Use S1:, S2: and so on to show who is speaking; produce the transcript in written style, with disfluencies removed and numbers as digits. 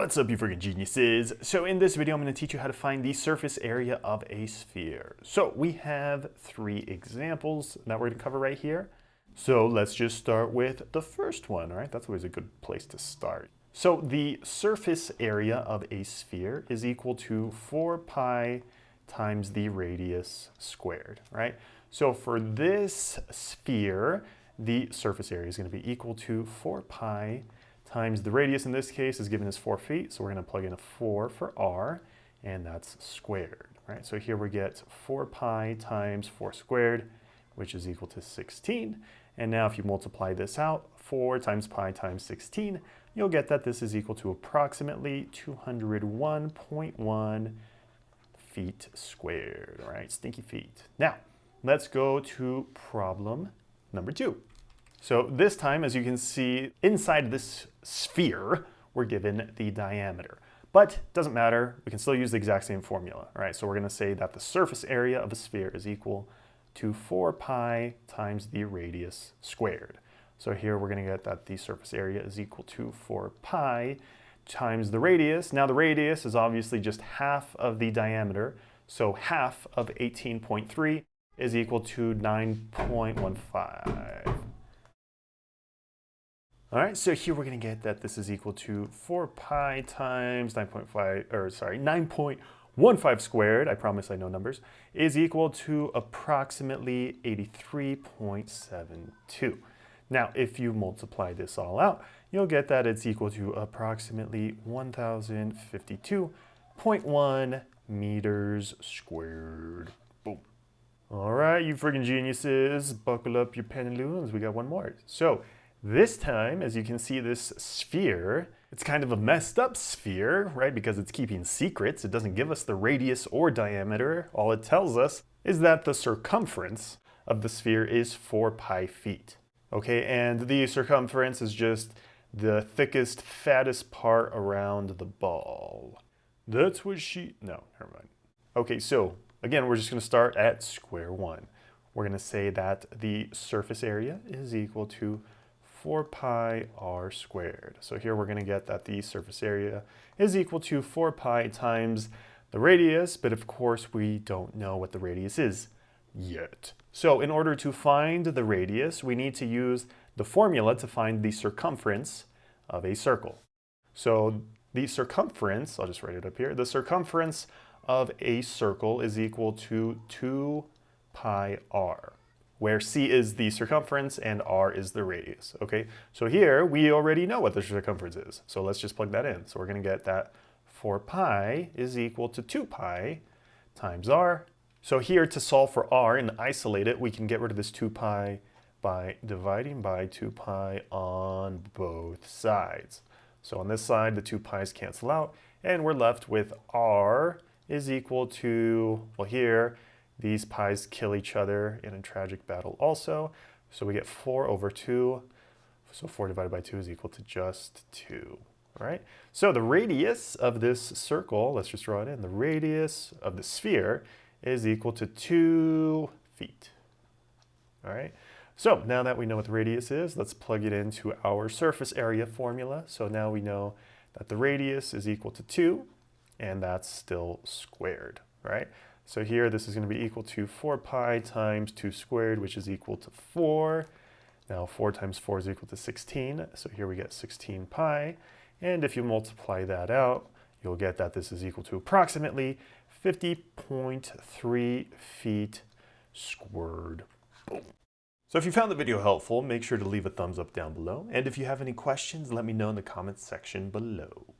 S1: What's up, you freaking geniuses? So in this video, I'm going to teach you how to find the surface area of a sphere. So we have 3 examples that we're going to cover right here. So let's just start with the first one, all right? That's always a good place to start. So the surface area of a sphere is equal to 4 pi times the radius squared, right? So for this sphere, the surface area is going to be equal to 4 pi times the radius in this case is given as 4 feet. So we're going to plug in a 4 for r, and that's squared, right? So here we get 4 pi times 4 squared, which is equal to 16. And now if you multiply this out, 4 times pi times 16, you'll get that this is equal to approximately 201.1 feet squared, all right? Stinky feet. Now, let's go to problem number 2. So this time, as you can see, inside this sphere, we're given the diameter. But it doesn't matter, we can still use the exact same formula. All right, so we're going to say that the surface area of a sphere is equal to 4 pi times the radius squared. So here we're going to get that the surface area is equal to 4 pi times the radius. Now the radius is obviously just half of the diameter, so half of 18.3 is equal to 9.15. All right, so here we're going to get that this is equal to 4 pi times 9.15 squared, I promise I know numbers, is equal to approximately 83.72. Now, if you multiply this all out, you'll get that it's equal to approximately 1,052.1 meters squared. Boom. All right, you friggin' geniuses, buckle up your pantaloons. We got one more. So this time, as you can see, this sphere, it's kind of a messed up sphere, right? Because it's keeping secrets. It doesn't give us the radius or diameter. All it tells us is that the circumference of the sphere is 4 pi feet. Okay, and the circumference is just the thickest, fattest part around the ball. That's what no, never mind. Okay, so again, we're just gonna start at square one. We're gonna say that the surface area is equal to 4 pi r squared. So here we're going to get that the surface area is equal to 4 pi times the radius, but of course we don't know what the radius is yet. So in order to find the radius, we need to use the formula to find the circumference of a circle. So the circumference, I'll just write it up here, the circumference of a circle is equal to 2 pi r, where c is the circumference and r is the radius, okay? So here, we already know what the circumference is, so let's just plug that in. So we're gonna get that 4 pi is equal to 2 pi times r. So here, to solve for r and isolate it, we can get rid of this 2 pi by dividing by 2 pi on both sides. So on this side, the 2 pi's cancel out, and we're left with r is equal to, well here, these pi's kill each other in a tragic battle also. So we get 4 over 2. So 4 divided by 2 is equal to just 2. All right. So the radius of this circle, let's just draw it in. The radius of the sphere is equal to 2 feet. All right. So now that we know what the radius is, let's plug it into our surface area formula. So now we know that the radius is equal to 2, and that's still squared, right? So here, this is going to be equal to 4 pi times 2 squared, which is equal to 4. Now 4 times 4 is equal to 16. So here we get 16 pi. And if you multiply that out, you'll get that this is equal to approximately 50.3 feet squared. Boom. So if you found the video helpful, make sure to leave a thumbs up down below. And if you have any questions, let me know in the comments section below.